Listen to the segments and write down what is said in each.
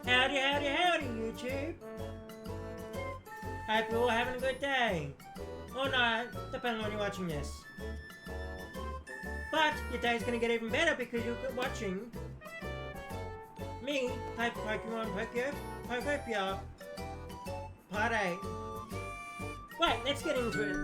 Howdy, howdy, howdy, YouTube! Hope you're all having a good day. Or not, depending on when you're watching this. But your day's gonna get even better because you're watching me play Pokemon Pokopia Part 8. Right, let's get into it.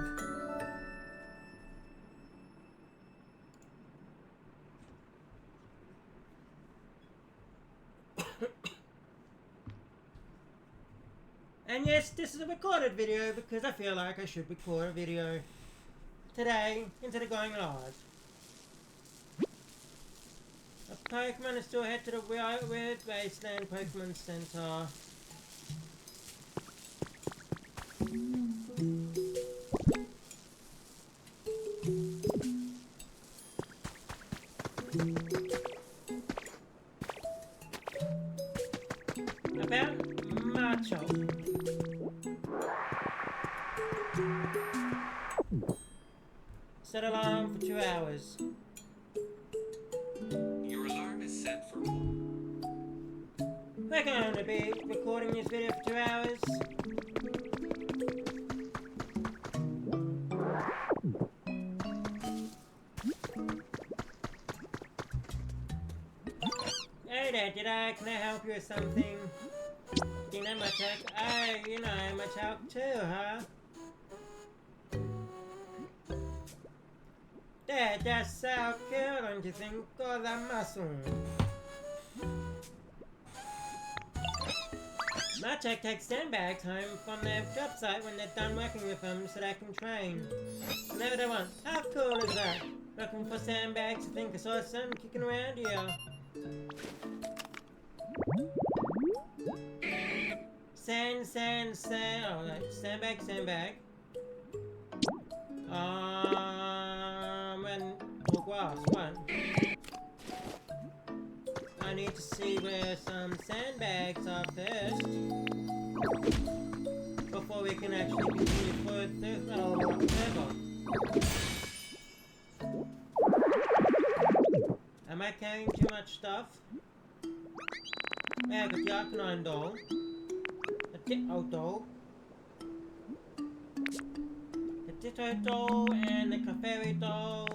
And yes, this is a recorded video because I feel like I should record a video today instead of going live. A Pokemon is still head to the Weird Wasteland Pokemon Center. About Marchel. Set alarm for 2 hours. Your alarm is set for... We're going to be recording this video for 2 hours. Hey there, Jedi, can I help you with something? You know much help? Oh, you know much help too, huh? They're just so cool, don't you think? All that muscle. Machek takes sandbags home from their job site when they're done working with them so they can train whenever they want. How cool is that? Looking for sandbags, I think I saw some kicking around here. Sand. Oh, like sandbag. And grass. One. I need to see where some sandbags are first before we can actually continue further. Am I carrying too much stuff? Yeah, I got the Arcanine doll. The Ditto doll. The Ditto doll and the Clefairy doll.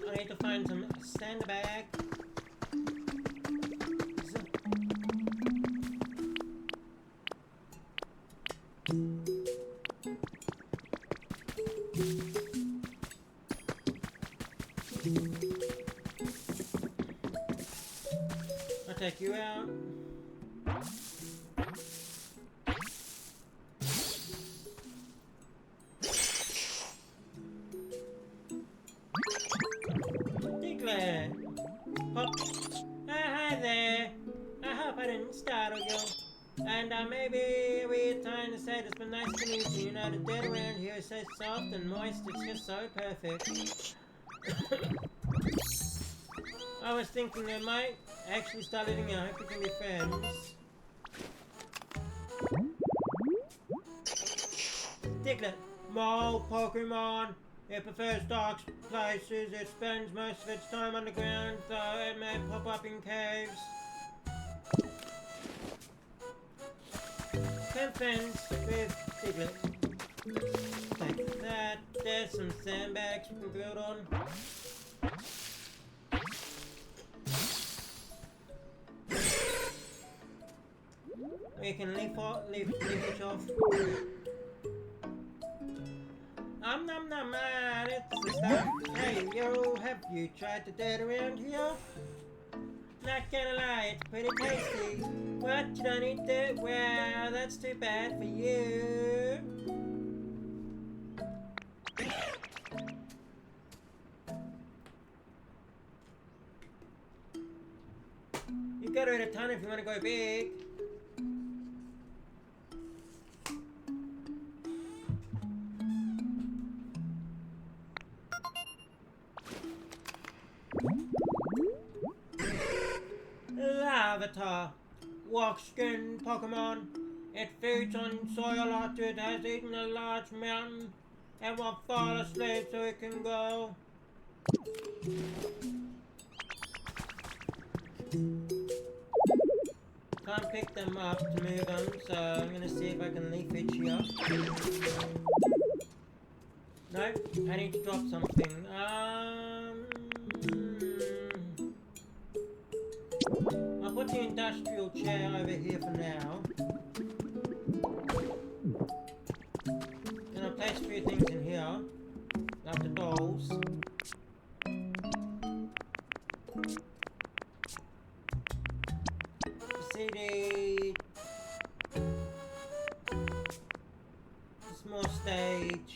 I need to find some sandbag. I'll take you out. Diglett! Pop! Hi there! I hope I didn't startle you. And maybe a weird time to say this, but nice to meet you. You know, the dirt around here is so soft and moist, it's just so perfect. I was thinking I might actually start living here. I hope we can be friends. Diglett, mole Pokemon. It prefers dark places. It spends most of its time underground, though it may pop up in caves. Become friends with Diglett. Take that. There's some sandbags we can build on. We can leaf it off. Nom, man, it's the stuff. Hey, yo, have you tried the dirt around here? Not gonna lie, it's pretty tasty. What, you don't eat dirt? Well, that's too bad for you. You gotta eat a ton if you wanna go big. Larvitar, walk-skin Pokemon. It feeds on soil after it has eaten a large mountain and will fall asleep so it can go. Can't pick them up to move them, so I'm gonna see if I can leaf it here. No, I need to drop something. I'll put the industrial chair over here for now. And I'll place a few things in here, like the dolls. CD, small stage.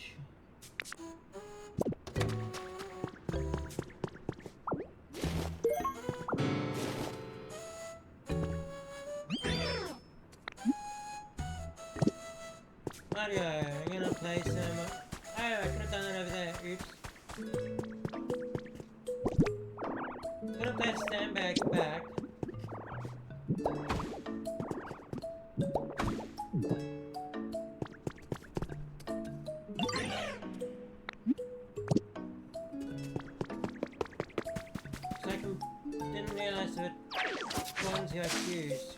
Mario, I'm gonna play some. Oh, I could have done that over there. Oops. Could have played sandbags back. Didn't realize that ones you have used.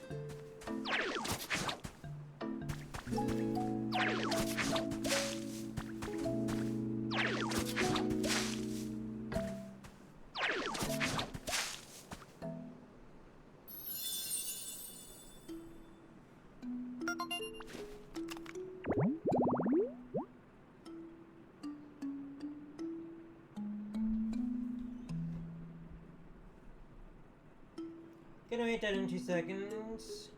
Gonna wait that in 2 seconds.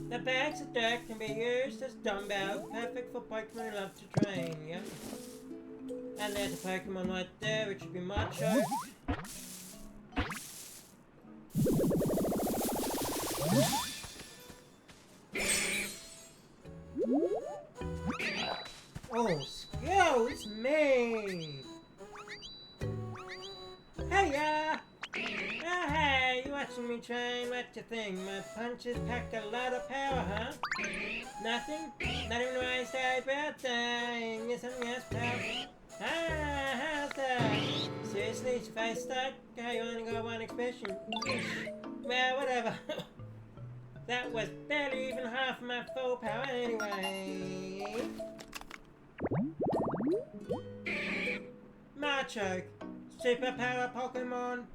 The bags of dirt can be used as dumbbells, perfect for Pokemon who love to train, yep. And there's a Pokemon right there, which would be Macho. Oh, excuse me! Hey, oh, hey, you watching me train? What you think? My punches pack a lot of power, huh? Nothing? Not even why I say birthday. Get something else, pal. How's that? Seriously, it's your face stuck? Okay, you only got one expression. Well, whatever. That was barely even half my full power anyway. Machoke, superpower Pokemon.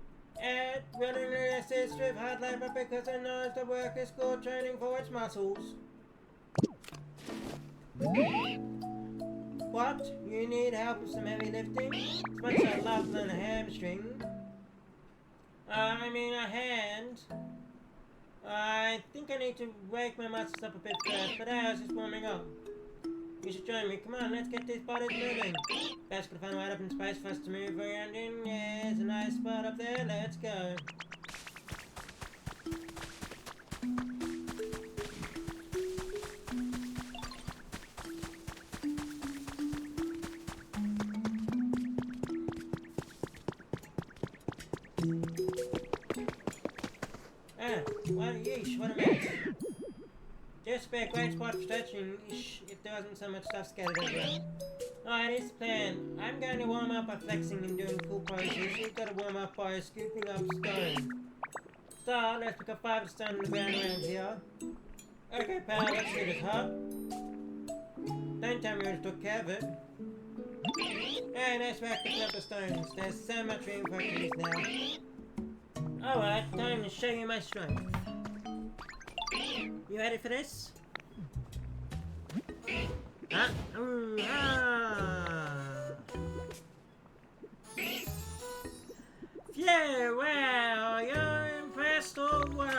It willingly assists with hard labor because it knows the work is good training for its muscles. What? You need help with some heavy lifting? As much as I love than a hamstring. I mean a hand. I think I need to wake my muscles up a bit first, but I was just warming up. You should join me. Come on, let's get these bodies moving. Best could find a wide open space for us to move around in. Yeah, there's a nice spot up there. Let's go. What a mess. Just be a great spot for stretching if there wasn't so much stuff scattered everywhere. Alright, here's the plan. I'm going to warm up by flexing and doing cool poses. You've got to warm up by scooping up stone. So, let's pick up 5 stone on the ground around here. Okay, pal, let's do this, huh? Don't tell me you just took care of it. Hey, nice work picking up the stones. There's so much room for these now. Alright, time to show you my strength. You ready for this? Huh? Yeah, wow, you're impressed or what?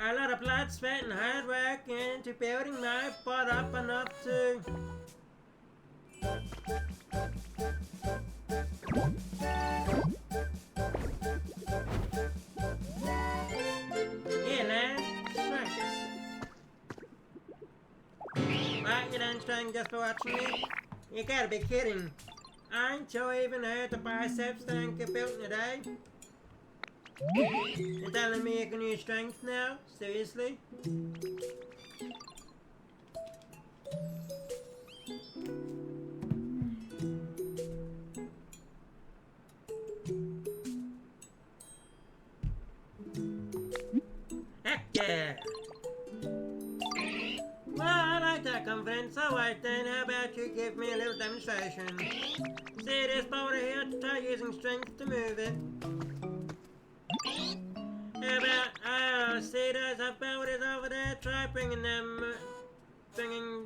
A lot of blood, sweat, and hard work into building my butt up enough to... strength just for watching me? You gotta be kidding. Ain't you even heard the bicep strength you built in a day? You're telling me you can use strength now? Seriously? Heck yeah! Well, I like that confidence. Alright then, how about you give me a little demonstration? See this boulder here? Try using strength to move it. How about, oh, see those boulders over there? Try bringing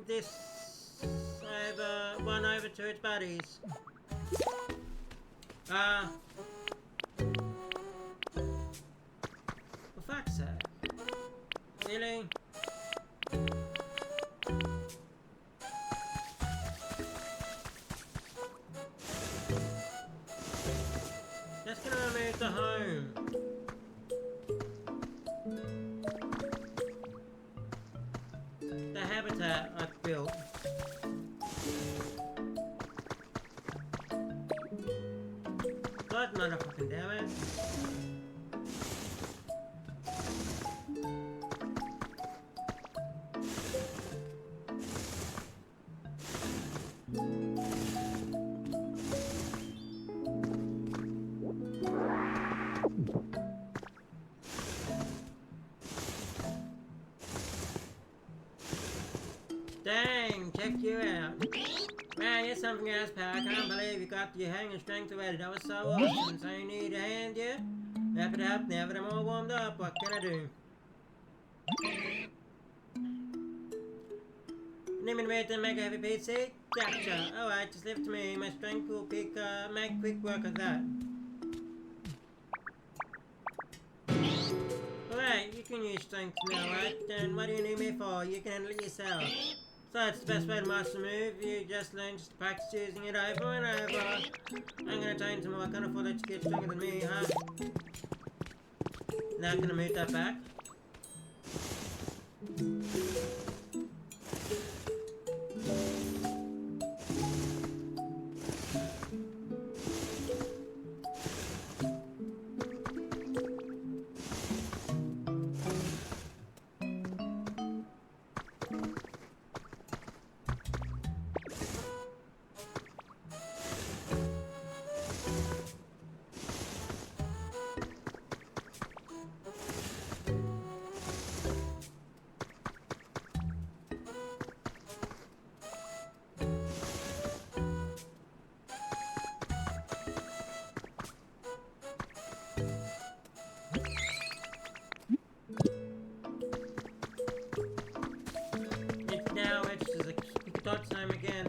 this one over to its buddies. For fuck's sake. Really? That's gonna move to home. The habitat I've built. God motherfucking damn it. Dang, check you out. Man, you're something else, pal. I can't believe you got your hang of strength already. That was so awesome. So you need a hand, yeah? Wrap it up now that I'm all warmed up. What can I do? Need me to wait and make a heavy PC? Gotcha. Alright, just leave it to me. My strength will make quick work of that. Alright, you can use strength now, right? Then what do you need me for? You can handle it yourself. So it's the best way to master a move. You just learn just to practice using it over and over. I'm gonna train some more. I can't afford that you get stronger than me, huh? Now can I move that back? Now it's just a thought time again.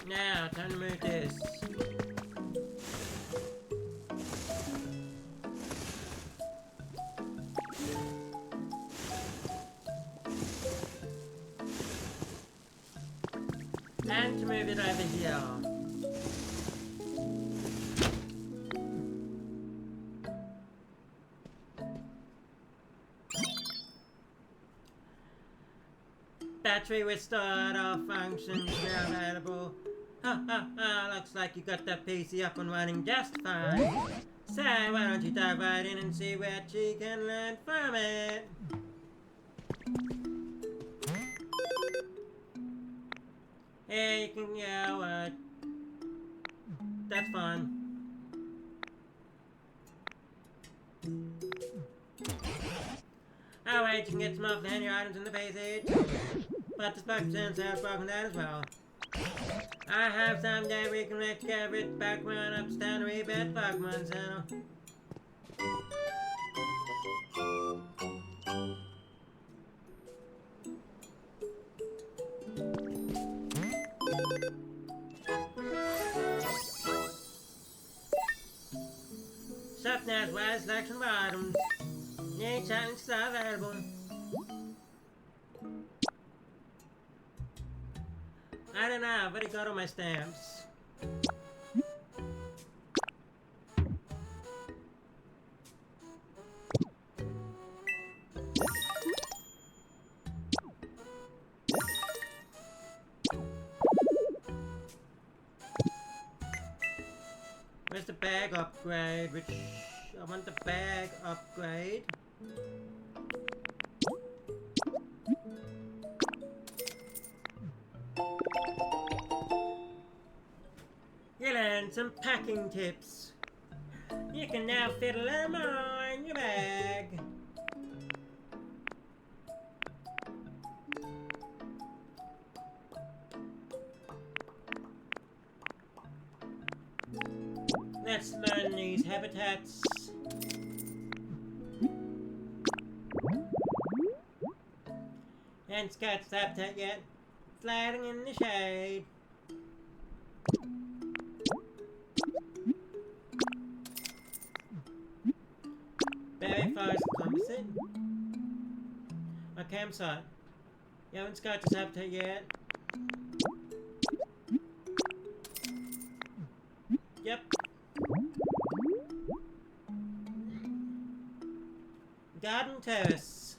Now, time to move this. And to move it over here. Battery restored, all functions now available. Looks like you got that PC up and running just fine. So, why don't you dive right in and see what you can learn from it? Hey, you can, yeah, that's fine. Alright, you can get some off the hand your items in the passage. But the spark sense has broken that as well. I have someday we can recover it back run uptown to rebuild Pokemon Center. Shop now is wide selection of items. New challenges are available. I don't know, I've already got all my stamps. bag upgrade, which I want the bag upgrade. You learned some packing tips. You can now fit a little more in your bag. Let's learn these habitats. And Scott's habitat yet. Sliding in the shade. Berry forest composite. A campsite. You haven't scratched his habitat yet. Yep. Garden terrace.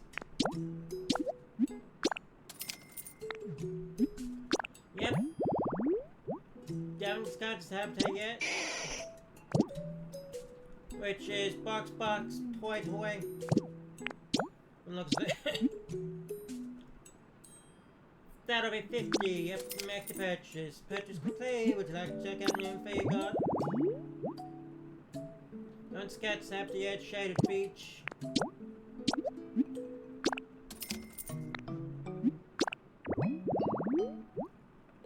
Yep. You haven't scratched his habitat yet. Which is box, toy. And looks that'll be 50. Yep, make the purchase. Purchase complete. Would you like to check out the info you got? Don't sketch after yet. Shaded beach.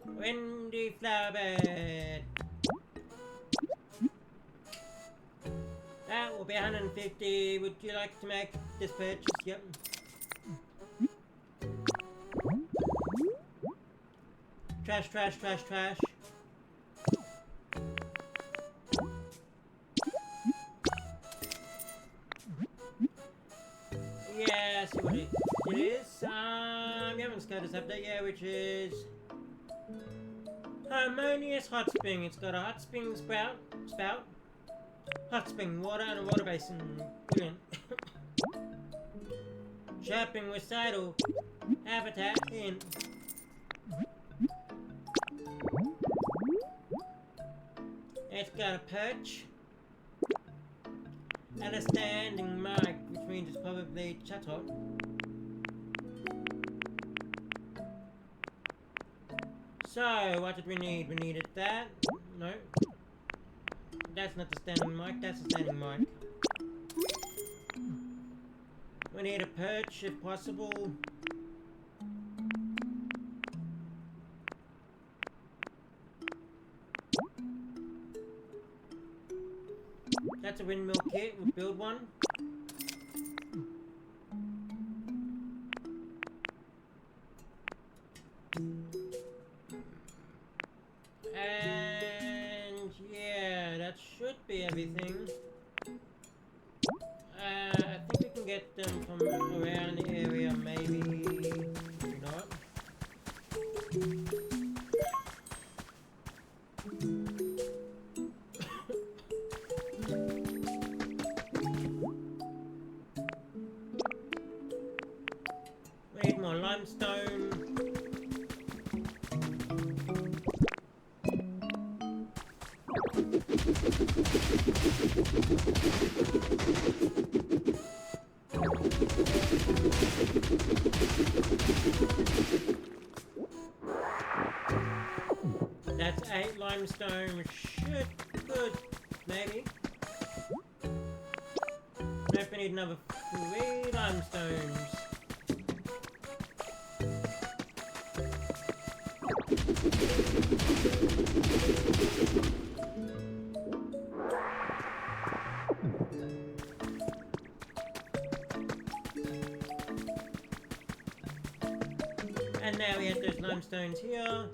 Windy flower bed. That will be 150. Would you like to make this purchase? Yep. Trash. Yeah, see what it is. We haven't got this update yet, which is Harmonious Hot Spring. It's got a hot spring spout, hot spring water, and a water basin. Brilliant. Shopping recital, habitat in. It's got a perch and a standing mic, which means it's probably chatbot. So, what did we need? We needed that. No. That's not the standing mic, that's the standing mic. We need a perch if possible. That's a windmill kit, we'll build one. And yeah, that should be everything. I think we can get them from around the area, maybe not. We need more limestone. That's 8 limestone, which should be good, maybe. Nope, we need another 3 limestones. And now we have those limestones here.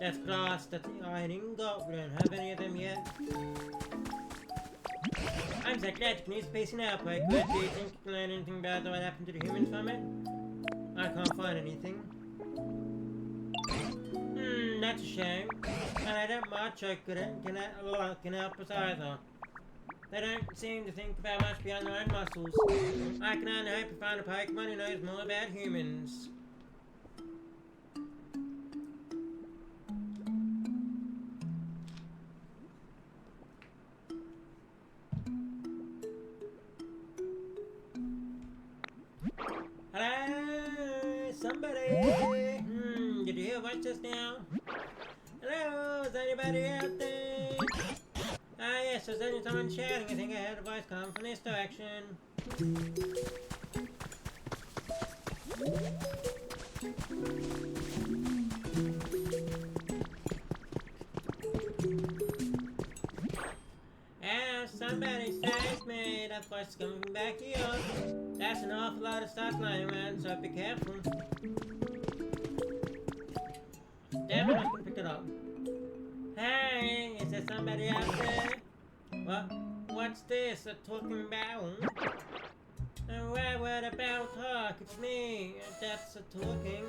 That's glass, that's the iron ingot. We don't have any of them yet. I'm so glad you can use a piece in outbreak. But do you think you can learn anything about what happened to the humans from it? I can't find anything. That's a shame. And I don't much can help us either. They don't seem to think about much beyond their own muscles. I can only hope to find a Pokemon who knows more about humans. What's this now? Hello, is anybody out there? Ah, yes, there's only someone shouting. I think I heard a voice come from this direction. Ah, somebody save me. That voice is coming from back here. That's an awful lot of stuff lying around, so be careful. Damn it, I can pick it up. Hey, is there somebody out there? What's this? A talking barrel? Oh, why would a barrel talk? It's me. That's a talking.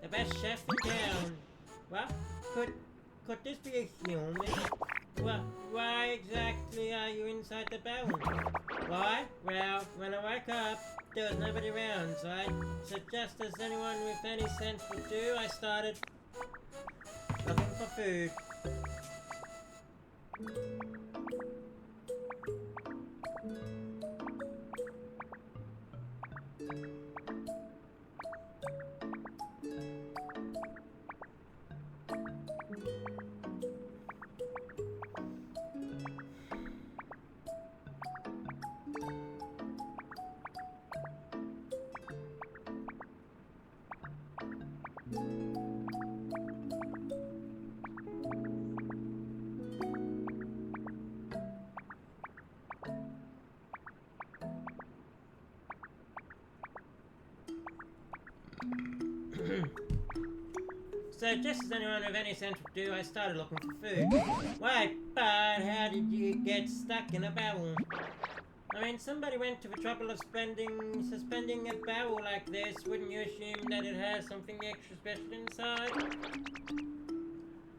The best chef in town. What? Could this be a human? Why exactly are you inside the barrel? Why? Well, when I woke up, there was nobody around, so just as anyone with any sense would do, I started looking for food. So just as anyone with any sense would do, I started looking for food. Why, but how did you get stuck in a barrel? I mean, somebody went to the trouble of suspending a barrel like this. Wouldn't you assume that it has something extra special inside?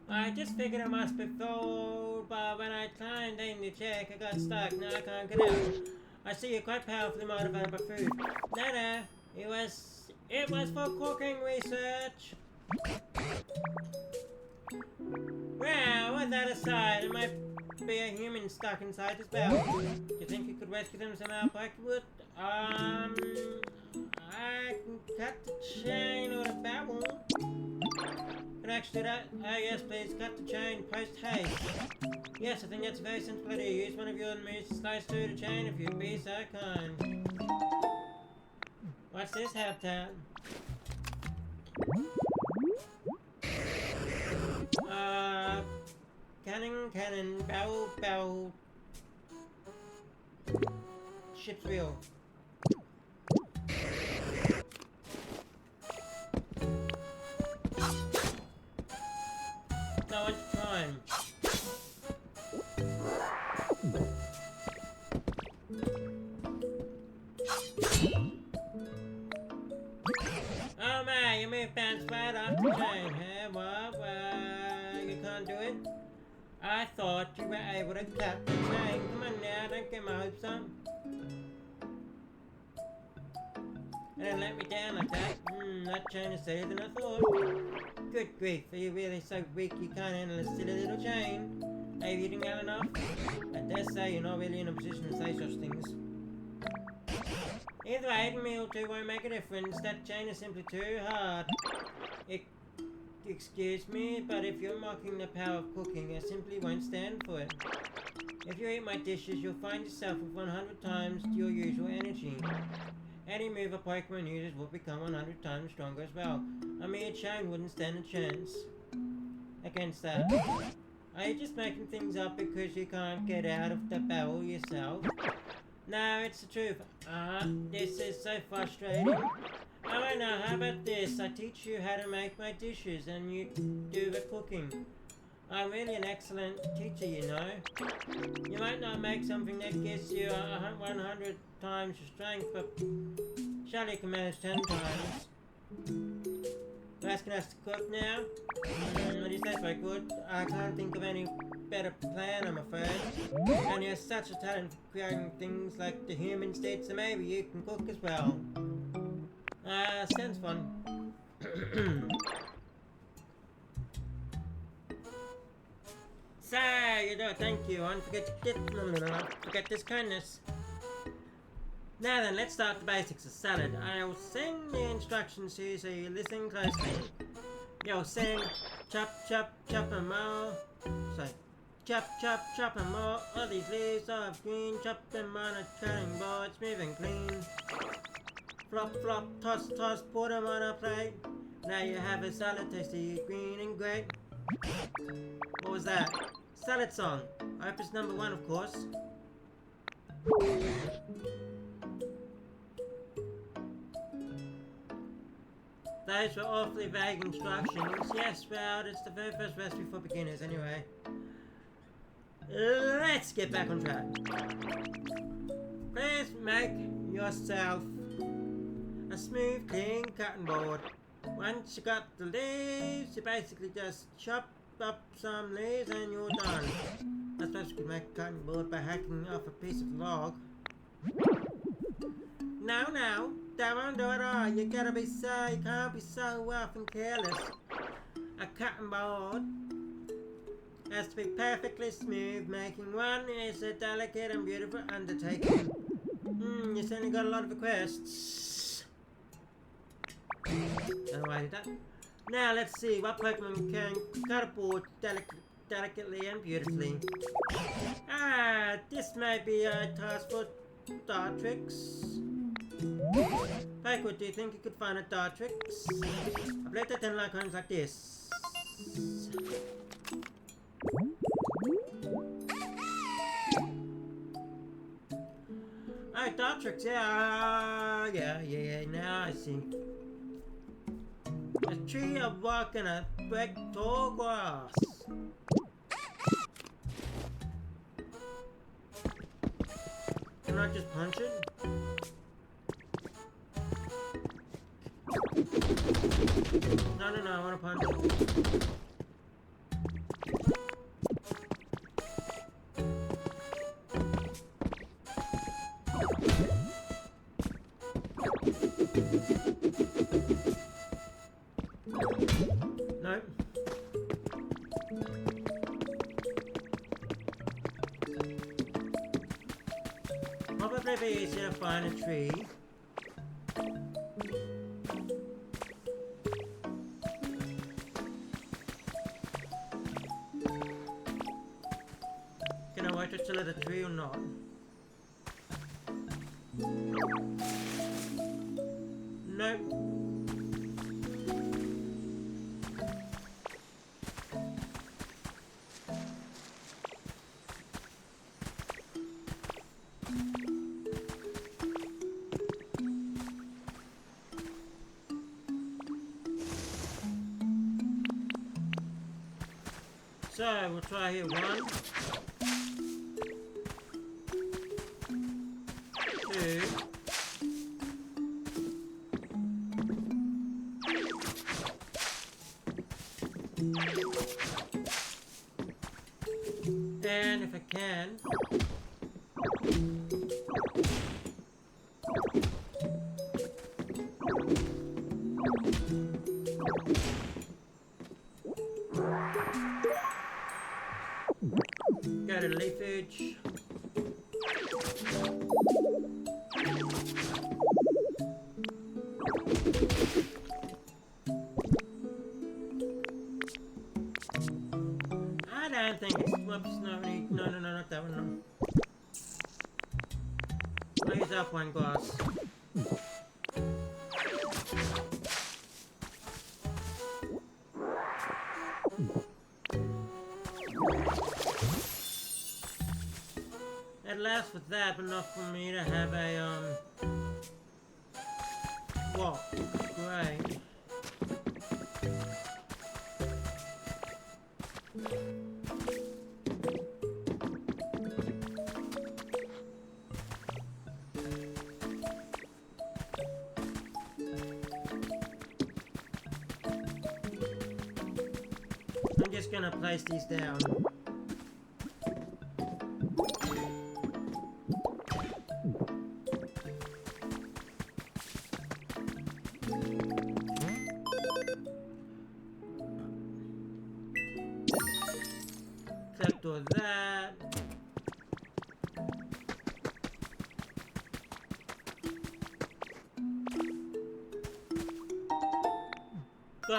I just figured it must be full, but when I climbed in to check, I got stuck. Now I can't get out. I see you're quite powerfully motivated by food. No, it was for cooking research. Well, with that aside, it might be a human stuck inside this barrel. Do you think you could rescue them somehow, Pokopia? I can cut the chain or the barrel. Can I actually do that? Oh yes, please, cut the chain, post haste. Yes, I think that's a very simple idea. Use one of your moves to slice through the chain if you'd be so kind. What's this habitat? Cannon, barrel, ship's wheel. No one's trying. Oh my, you move bounce right off the chain, huh? What? You can't do it? I thought you were able to cut the chain. Come on now, don't get my hopes up. And don't let me down like that. That chain is steadier than I thought. Good grief, are you really so weak you can't handle a silly little chain? Are you eating well enough? I dare say you're not really in a position to say such things. Either way, a meal or two won't make a difference. That chain is simply too hard. Excuse me, but if you're mocking the power of cooking, I simply won't stand for it. If you eat my dishes, you'll find yourself with 100 times your usual energy. Any move a Pokemon uses will become 100 times stronger as well. A mere chain wouldn't stand a chance against that. Are you just making things up because you can't get out of the barrel yourself? No, it's the truth. This is so frustrating. Oh, I know. How about this? I teach you how to make my dishes and you do the cooking. I'm really an excellent teacher, you know. You might not make something that gives you 100 times your strength, but surely you can manage 10 times. You're asking us to cook now? What do you say, so good? I can't think of any better plan, I'm afraid. And you're such a talent for creating things like the human state, so maybe you can cook as well. Sounds fun. So, you know, thank you. I forget this kindness. Now then, let's start the basics of salad. I'll sing the instructions to you so you listen closely. Yo, sing. Chop, chop, chop 'em all. Say. Chop, chop, chop 'em all. All these leaves are green. Chop them on a cutting board, smooth and clean. Flop, flop, toss, toss, put 'em on a plate. Now you have a salad tasty, green and great. What was that? Salad song. I hope it's number 1, of course. Those were awfully vague instructions. Yes, well, it's the very first recipe for beginners anyway. Let's get back on track. Please make yourself a smooth, clean cutting board. Once you got the leaves, you basically just chop up some leaves and you're done. I suppose you could make a cutting board by hacking off a piece of log. No, that won't do it all. You can't be so rough and careless. A cutting board has to be perfectly smooth. Making one is a delicate and beautiful undertaking. You certainly got a lot of requests. Don't know why I did that. Now let's see what Pokemon can cut a board delicately and beautifully. This may be a task for Dartrix. Paco, do you think you could find a Dartrix? I played that 10 icons like this. Oh, Dartrix, yeah, now I see. A tree, a rock, and a big tall grass. Can I just punch it? No, I want to punch it. No. Probably be easier to find a tree. Can I wait till it's a tree or not? Nope. So we'll try here 1, 2, and if I can, go to leafage. I don't think it's, whoops, no, not that one, no. I'll use up 1 glass. It lasts for that, but not for me to have a, wall. Great. I'm just gonna place these down. Collect all that.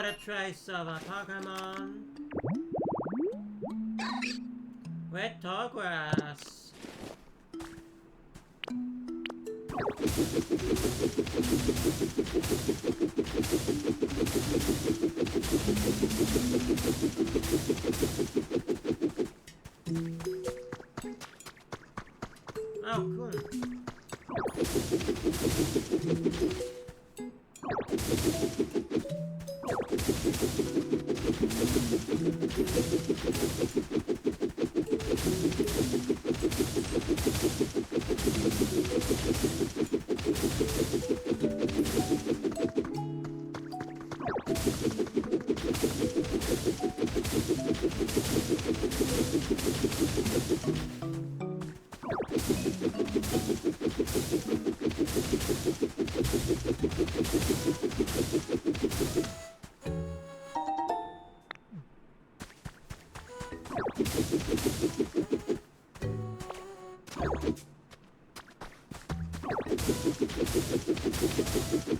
got a trace of a Pokemon. Wet tall grass. Oh, cool.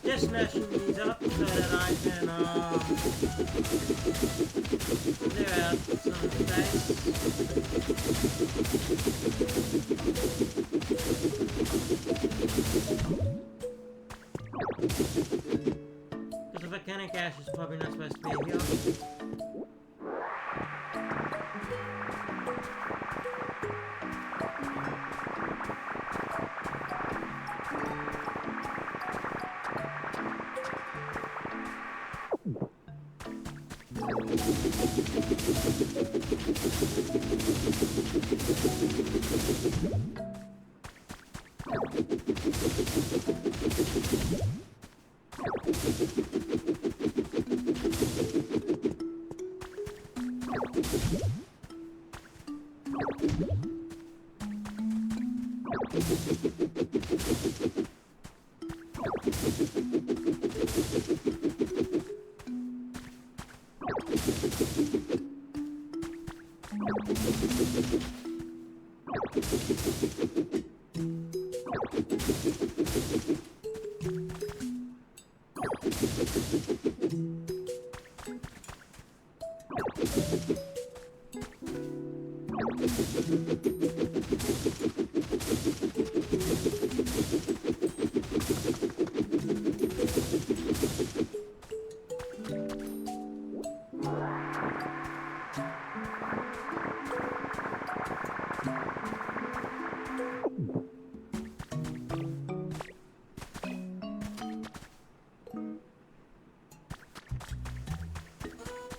Just smashing these up so that I can clear out some space. Because the volcanic ash is probably not supposed to be here.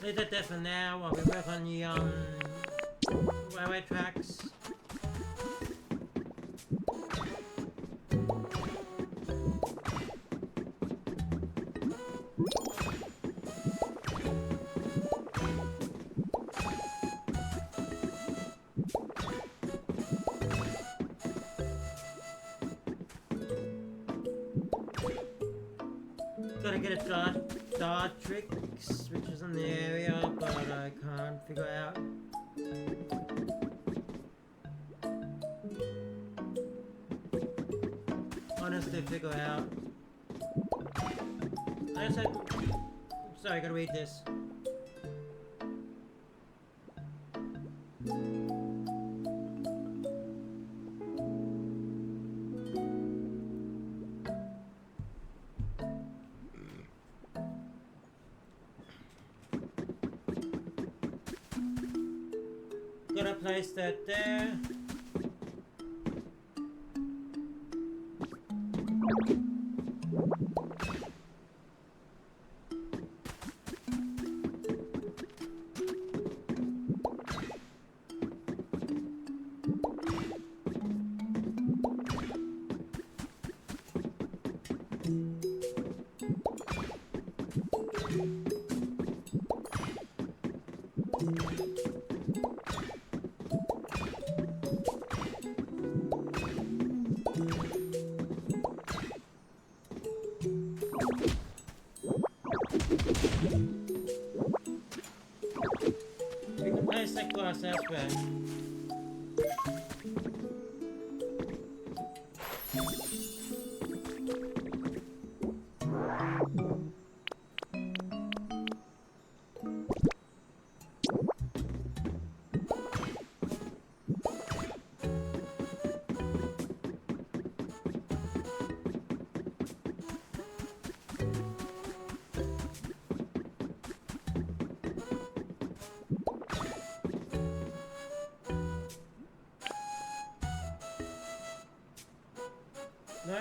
Leave it there for now while we work on the railway tracks. Gotta get a dart tricks, which is in the area, but I can't figure out. Honestly, figure out. I just had. Sorry, I gotta read this. Gotta place that there. We can place that glass elsewhere. No?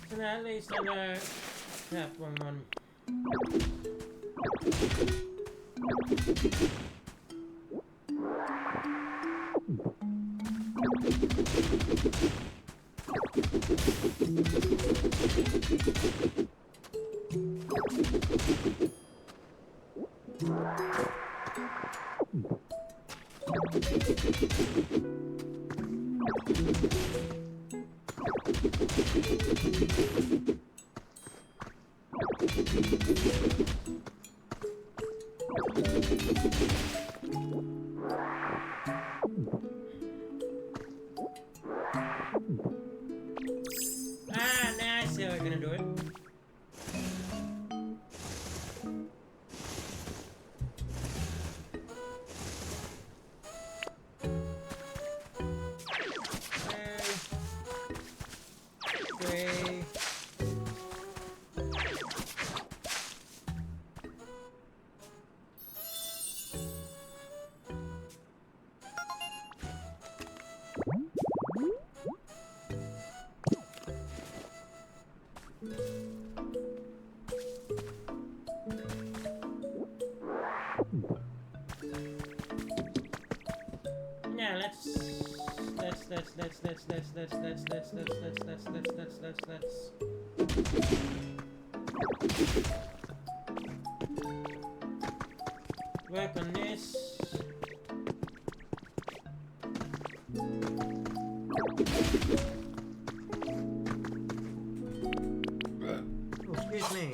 So now at least I know. Tap one. Ah, now I see how we're gonna do it. Three. Now let's work on this. Oh, excuse me.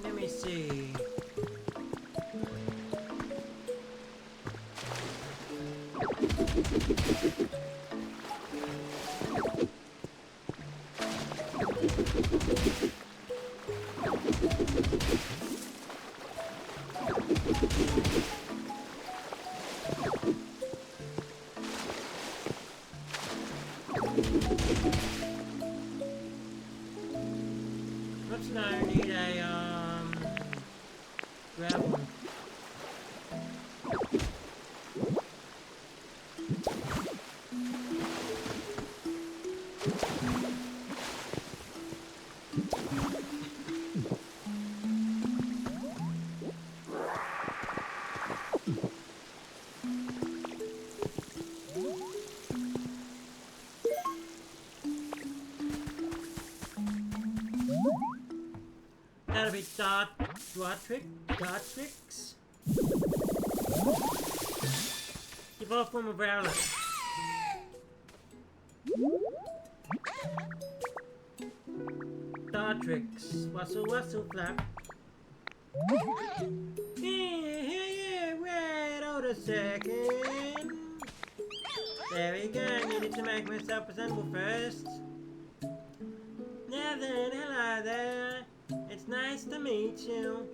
Let me see. What's now? I need a gravel. That'll be Dartrix. Evolve from a Rowlet. Dartrix. Wustle, flap. Yeah, wait hold a second. There we go, I needed to make myself presentable first. Now then, hello there. It's nice to meet you.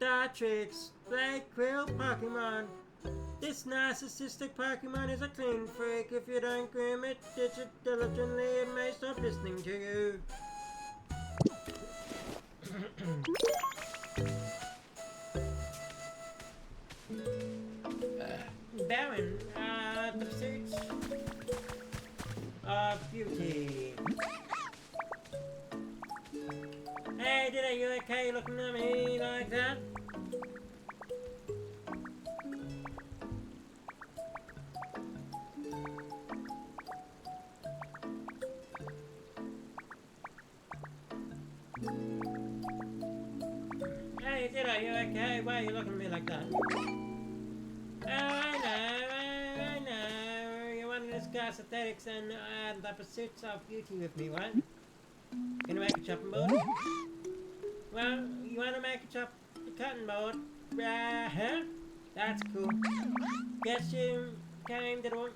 Dartrix, Black Quill Pokemon. This narcissistic Pokemon is a clean freak. If you don't groom it, ditch it diligently, it may stop listening to you. Baron, the pursuit of beauty. Hey, are you okay looking at me like that? Hey, are you okay? Why are you looking at me like that? Oh, I know. You want to discuss aesthetics and the pursuits of beauty with me, what? Gonna make a chopping board? Well, you wanna make a cutting board? Huh? That's cool. Guess you came to the one.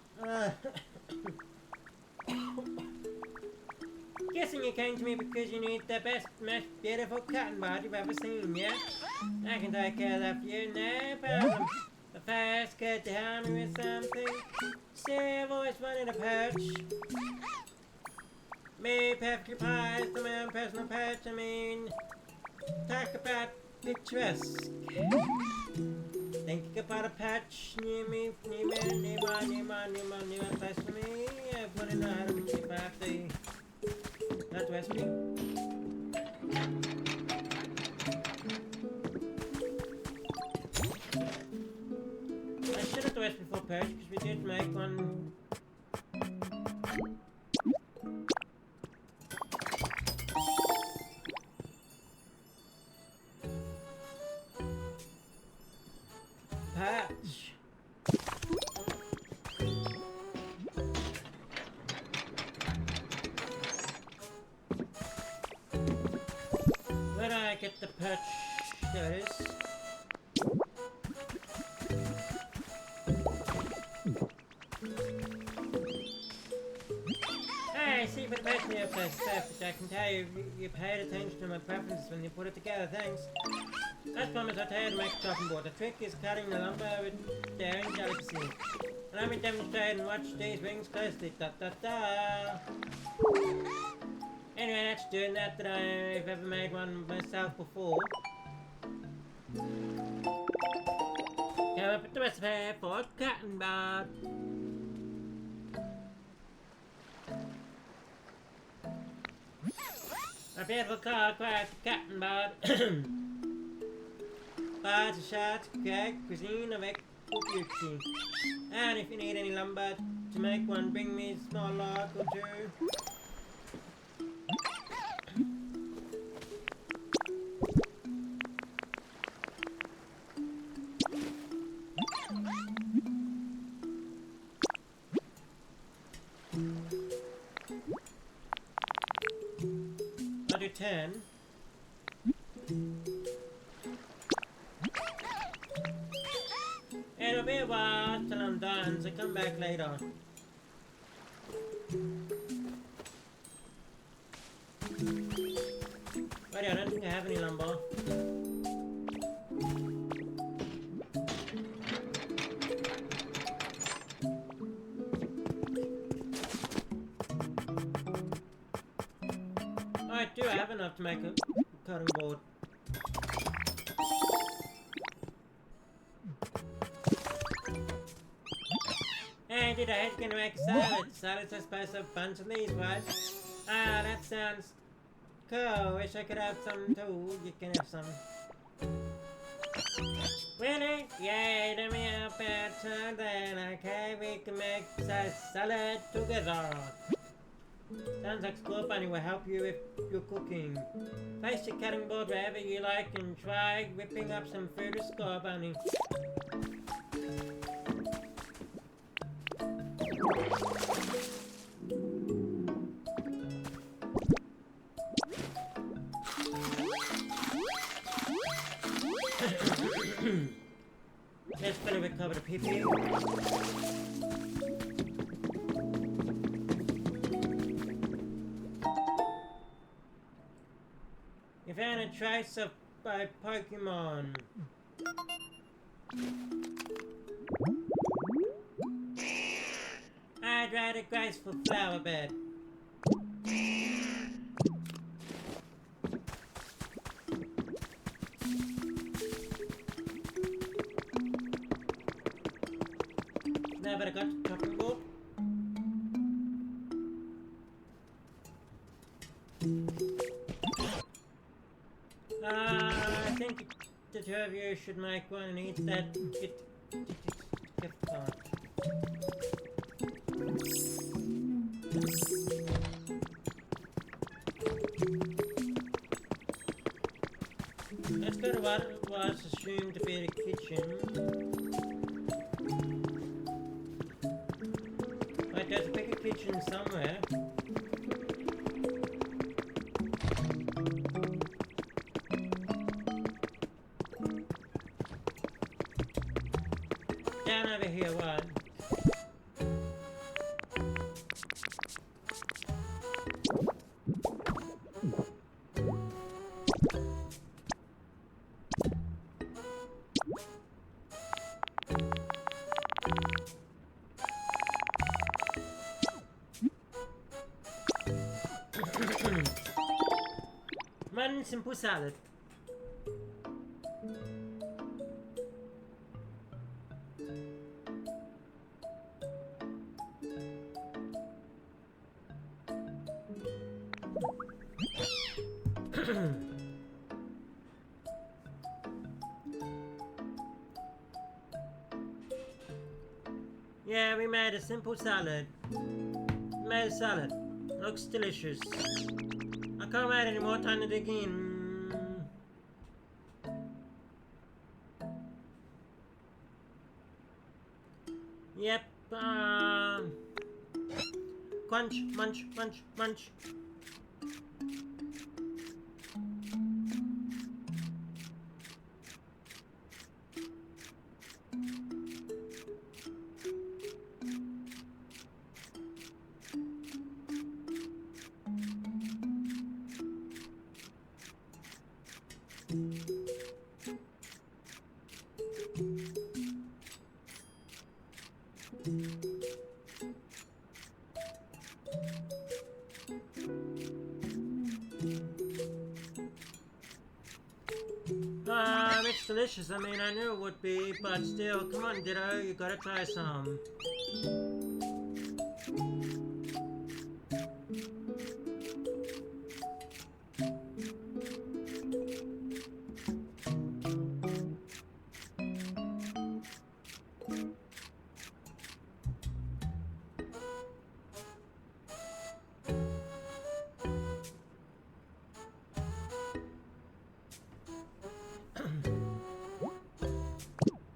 Guessing you came to me because you need the best, most beautiful cutting board you've ever seen, yeah? I can take care of that for you, no problem. But first, could you help me with something? See, I've always wanted a perch. Me perfectly poised to my own personal perch. I mean, talk about picturesque. Thinking about a patch near me, near place for me. I want to know how to keep out the Northwest me. I should have West before perch because we did make one. Patch. Where do I get the patch? There it is. Hey, see if it makes me a place stuff, which I can tell you paid attention to my preferences when you put it together, thanks. As promised, I'll tell you to make a chopping board. The trick is cutting the lumber with daring delicacy. Let me demonstrate and watch these rings closely. Anyway, that's doing that I've ever made one myself before. Come up with the recipe for a cutting board. A beautiful car requires a cutting board. Bars, shots, cake, cuisine avec beauty. And if you need any lumber to make one, bring me a small log or two. I'll do 10. It'll be a while till I'm done, so come back later. But I don't think I have any lumber. Oh, I do have enough to make a cutting board. Hey, dude, I was gonna make a salad. Salads are supposed to have a bunch of these, right? Ah, that sounds cool. Wish I could have some too. You can have some. Really? Yay, let me help out then. Okay, we can make a salad together. Sounds like Score Bunny will help you with your cooking. Place your cutting board wherever you like and try whipping up some food with Score Bunny. Let's better recover the pee-pee. You found a trace of by Pokemon. Hydrated, graceful flower bed. Now but I got the chopping board. I think the two of you should make one and eat that gift card. Let's go to what was assumed to be the kitchen. Wait, there's a bigger kitchen somewhere. Down over here, what? One simple salad. Yeah, we made a simple salad. Made a salad. Looks delicious. I can't wait any more time to dig in. Yep, crunch, munch, munch, munch. It's delicious. I mean, I knew it would be, but still, come on, Ditto, you gotta try some.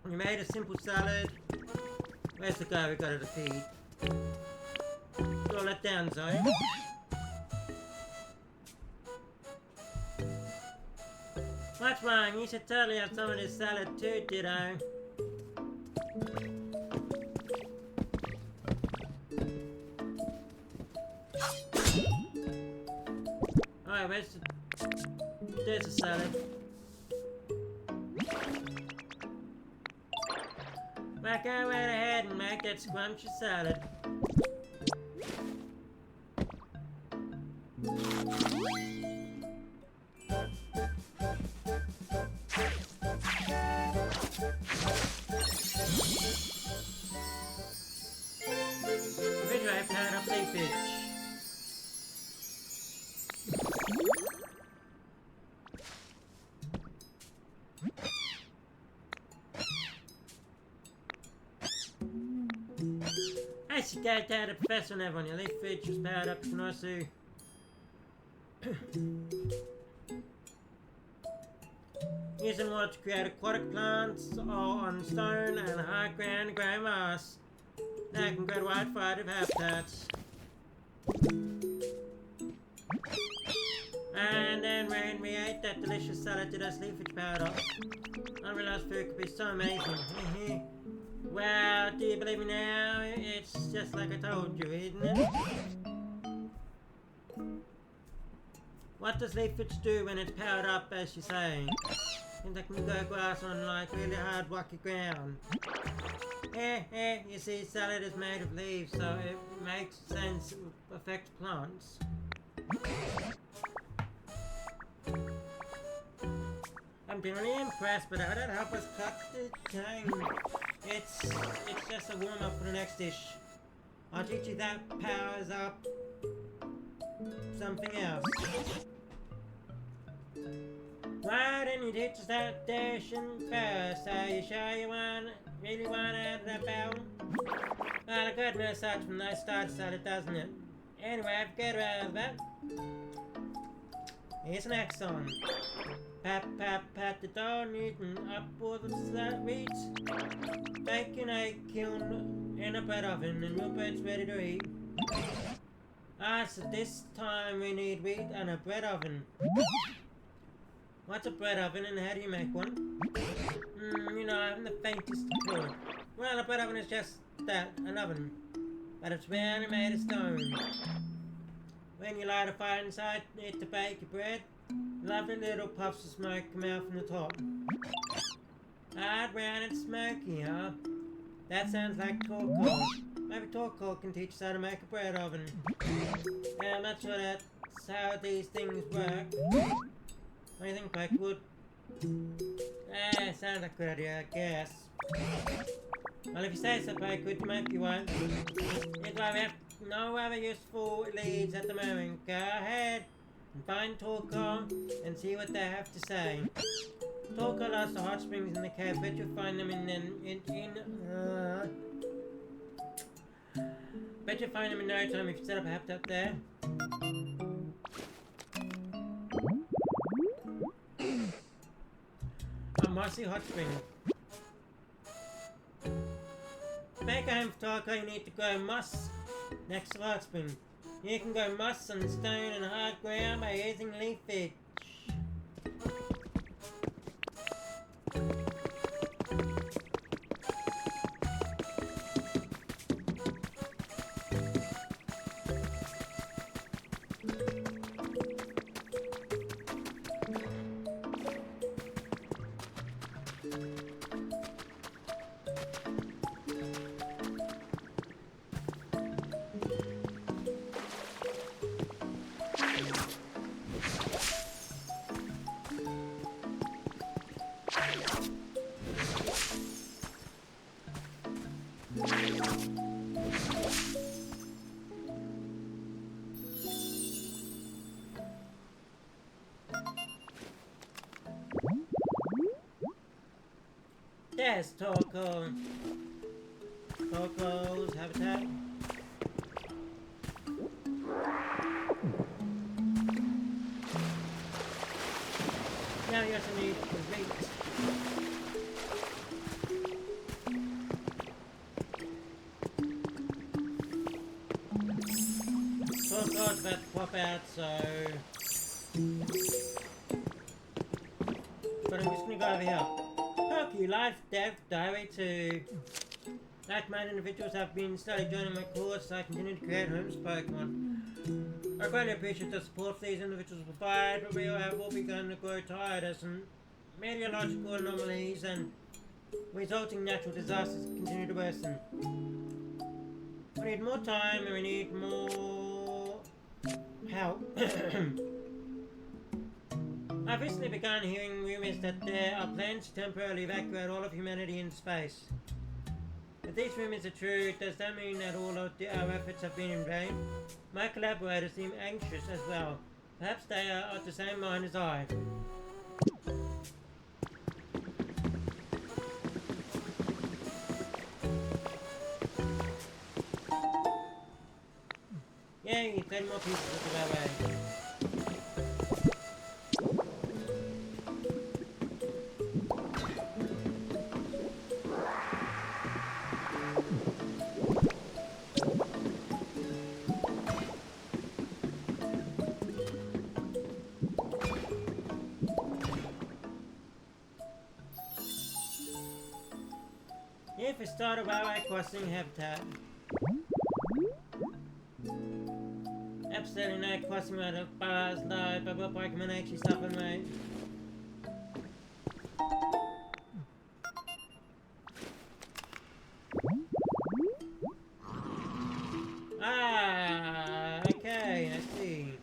We made a simple salad. Where's the guy we got to feed? Roll it down, Zoe. What's wrong? You should totally have some of this salad too, Ditto. Alright, there's the salad. Well, go right ahead and make that scrumptious salad. Refrigerator powered up the fish. Yes, you gave down to Professor and everyone. Your leaf features powered up. Can I see? Using water to create aquatic plants on stone and high ground grey moss. Now I can grow a wide variety of habitats. And then when we ate that delicious salad, did us leafage powder. Unrealized food could be so amazing. Wow, do you believe me now? It's just like I told you, isn't it? What does leafage do when it's powered up, as you say? Seems like we can grow grass on like really hard rocky ground. You see, salad is made of leaves, so it makes sense it will affect plants. I'm really impressed, but how did it help us cut the time? It's just a warm-up for the next dish. I'll teach you that powers up something else. Why didn't you teach us that dish first? Are you sure you really want to add that bowl? Well, a good massage from nice start salad, doesn't it? Anyway, forget about that. Here's an axon. Pat, pat, pat the dough, kneading up all the wheat. Bacon, egg, kiln in a bread oven, and your bread's ready to eat. So this time we need wheat and a bread oven. What's a bread oven and how do you make one? I haven't the faintest clue. Well, a bread oven is just that, an oven. But it's round and made of stone. When you light a fire inside it to bake your bread, lovely little puffs of smoke come out from the top. Hard, round, and smoky, huh? That sounds like Torkoal. Maybe Torkoal can teach us how to make a bread oven. Yeah, I'm not sure that's how these things work. What do you think, Pakewood? Sounds like a good idea, I guess. Well, if you say so, Pakewood, you might be one. If I have no other useful leads at the moment, go ahead and find Torkoal and see what they have to say. Torkoal lost the hot springs in the cave, but you'll find them bet you'll find them in no time if you set up a hut up there. A mossy hot spring. To make a home for Torkoal, you need to grow moss next to the hot spring. You can grow moss on stone and hard ground by using leafage. There's Torkoal. Torkoal's habitat. Now you also need the wheat. Torkoal's about to pop out, so... But I'm just gonna go over here. Poke Life Dev Diary 2. Like-minded individuals have been steadily joining my course as I continue to create homes Pokemon. I greatly appreciate the support these individuals provide, but we have all begun to grow tired as some meteorological anomalies and resulting natural disasters continue to worsen. We need more time and we need more help. I've recently begun hearing rumors that there are plans to temporarily evacuate all of humanity into space. If these rumors are true, does that mean that all of our efforts have been in vain? My collaborators seem anxious as well. Perhaps they are of the same mind as I. 10 more pieces to give away. If we start a Wawa crossing habitat. Absolutely no crossing out of bars live, but what Pokemon actually stop and wait. Ah, okay, I see.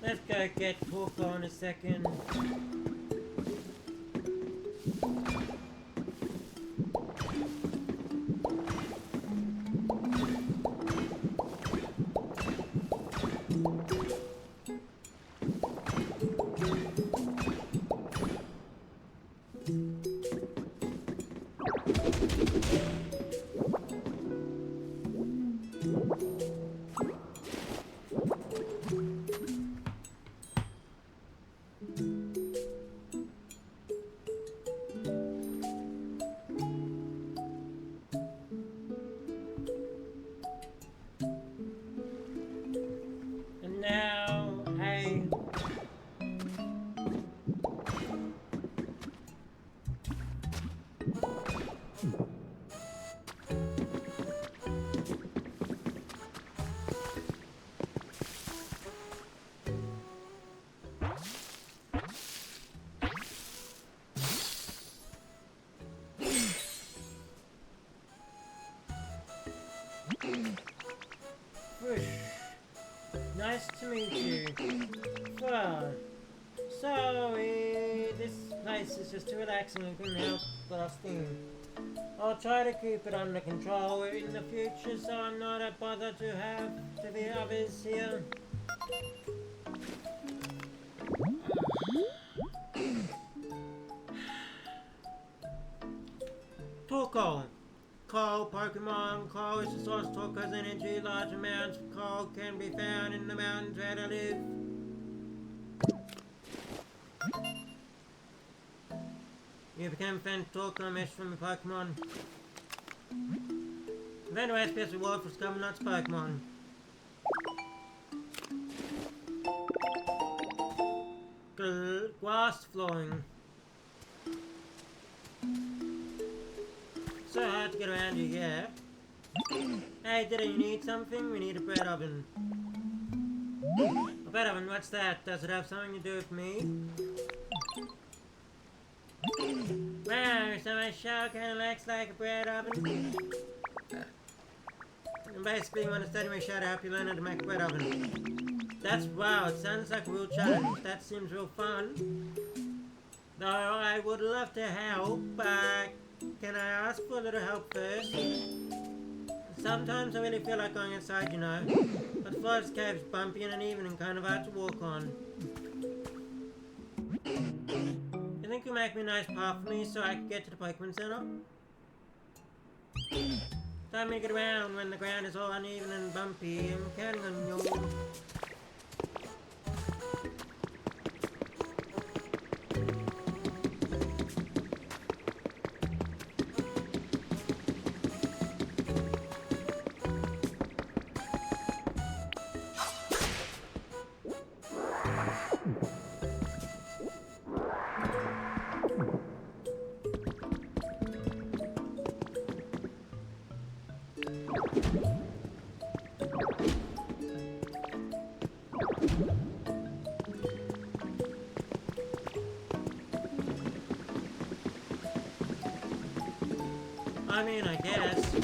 Let's go get Pokemon in a second. And now, hey. Whoosh. Nice to meet you. Well, so this place is just too relaxing and couldn't help blasting. I'll try to keep it under control in the future so I'm not a bother to have to the others here. Torkoal. Coal Pokemon. Coal is the source of Torkoal's energy. Large amounts of coal can be found in the mountains where they live. You became a fan of Torkoal mesh from your Pokemon. Vendor SPS reward for discovering nuts Pokemon. Glass flooring. So hard to get around you, yeah. Hey, did you need something? We need a bread oven. A bread oven, what's that? Does it have something to do with me? Wow, so my show kinda looks like a bread oven. And basically, you want to study my show to help you learn how to make a bread oven. That's wow, it sounds like a real challenge. That seems real fun. Though I would love to help, but can I ask for a little help first? Sometimes I really feel like going inside, you know. But the forest cave's bumpy and uneven and kind of hard to walk on. You think you'll make me a nice path for me so I can get to the Pokemon Center? Time me to get around when the ground is all uneven and bumpy. I'm counting on you. I mean, I guess.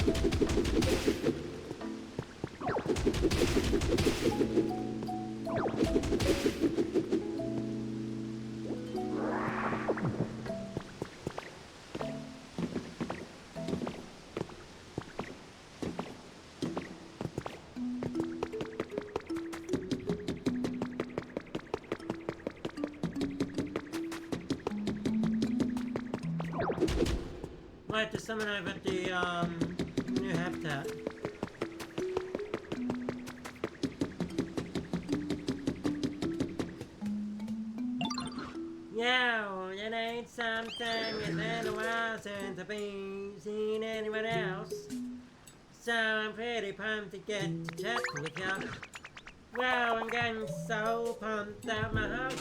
Right, there's someone over at the, new habitat. Yo, it ain't something it's been a while since I've been seen anyone else. So I'm pretty pumped to get to chat with ya. Wow, I'm getting so pumped out my heart.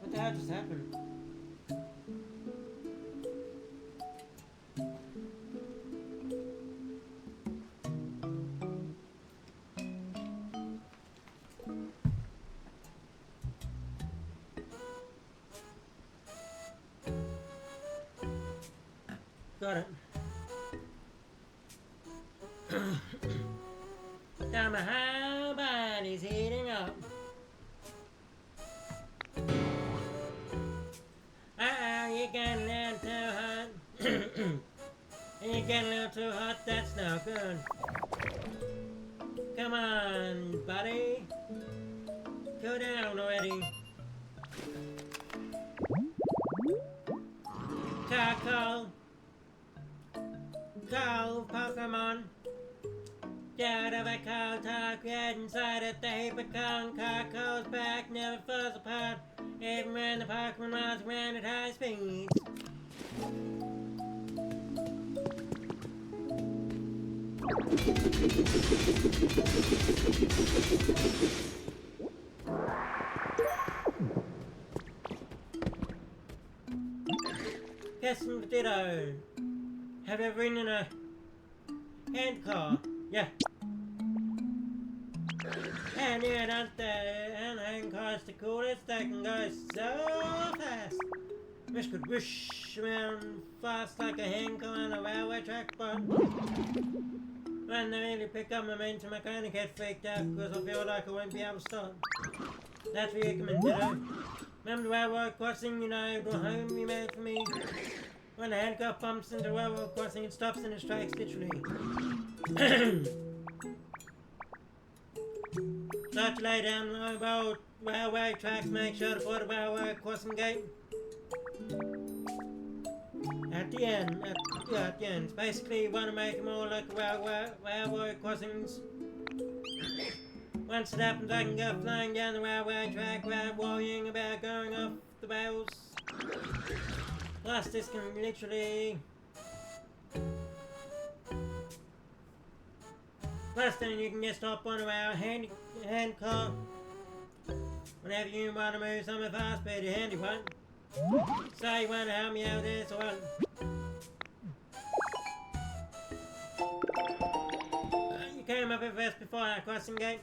What the hell just happened? Got it. Now my whole body's heating up. Uh-oh, you're getting a little too hot. You're getting a little too hot, that's no good. Come on, buddy. Go down already. Taco. Go, Pokemon. Out of a cold talk, get inside a paper cone. Carco's back, never falls apart. Even when the Pokemon runs around at high speeds. Question Ditto. Have you ever ridden in a hand car? Yeah. And you don't hand car's the coolest, they can go so fast. Wish could wish around fast like a hand car on a railway track, but when they really pick up momentum I kinda get freaked out because I feel like I won't be able to stop. That's what you recommend, Ditto. Remember the railroad crossing, you know, the home you made for me? When the hand car bumps into the railroad crossing, it stops in its tracks, literally. Start to lay down the railway tracks, make sure to put the railway crossing gate. At the end, it's basically you want to make them all like railway crossings. Once it happens, I can go flying down the railway track without worrying about going off the rails. Plus, this can literally Plus then you can just hop onto our hand car whenever you want to move something fast, but your handy one. So you want to help me out there, so what? You came up with us before that crossing gate?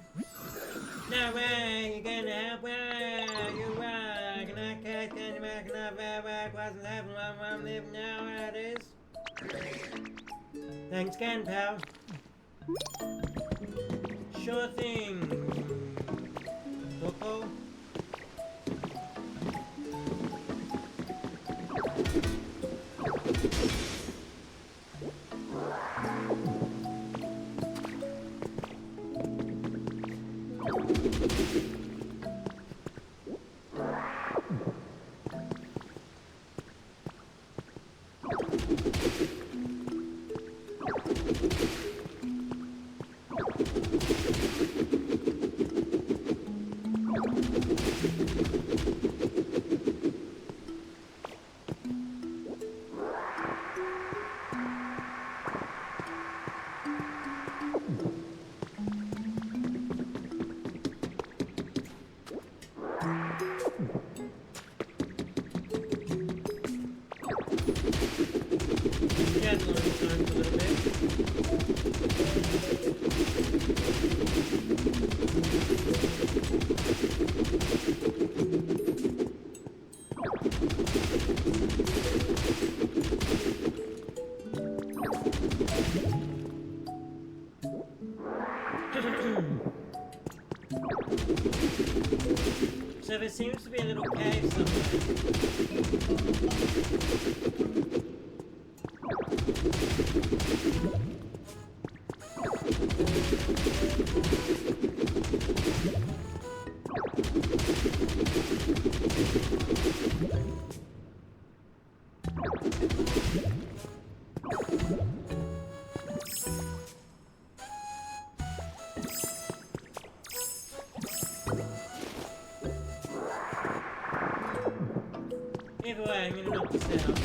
No way, you're gonna help? Wow, you are. Can I catch can you make enough where crossing heaven where I'm living now? Where it is? Thanks again, pal. Sure thing. Coco. So there seems to be a little cave Either way, I'm gonna knock this down.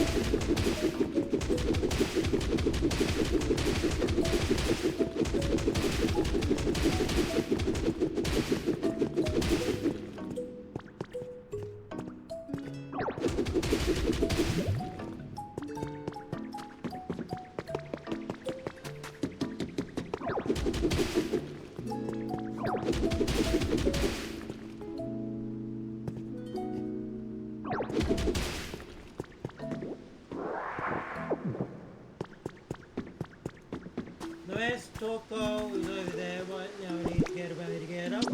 The rest Toko is over there right now. I need to get away to get up.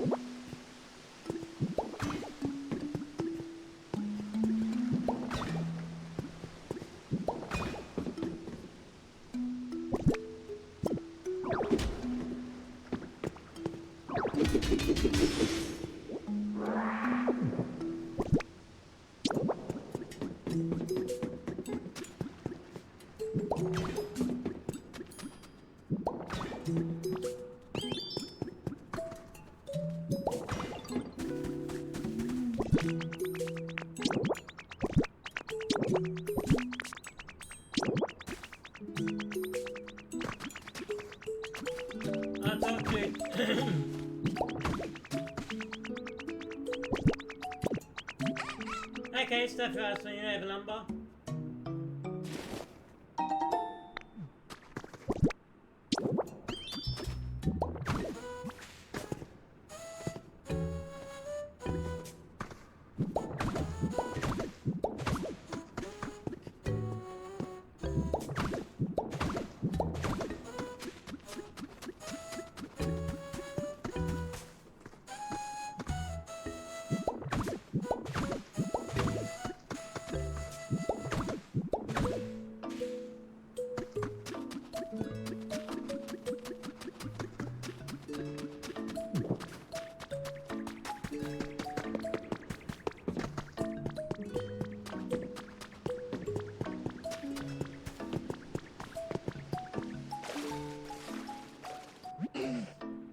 I'll talk to you. Okay, stuff fast when you have lumber.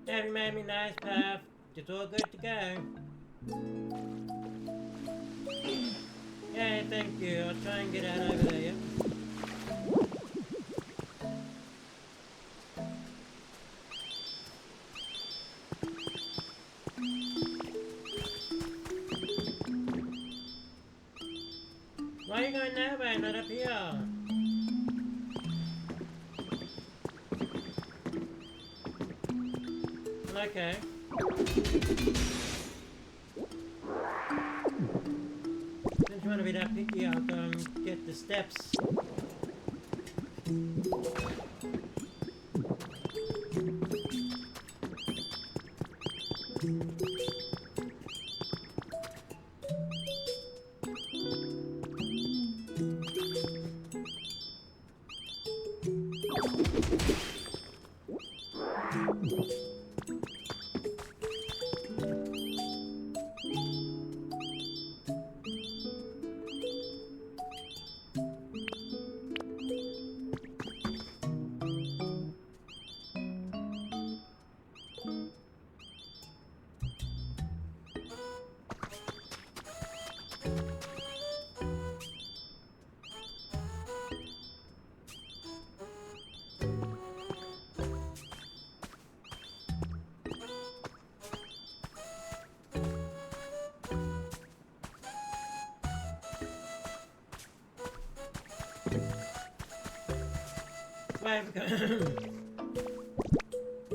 Have you made me nice, Puff? It's all good to go. Yeah, thank you. I'll try and get out over there, yeah? that way, not up here. Okay. Since you want to be that picky, I'll go and get the steps.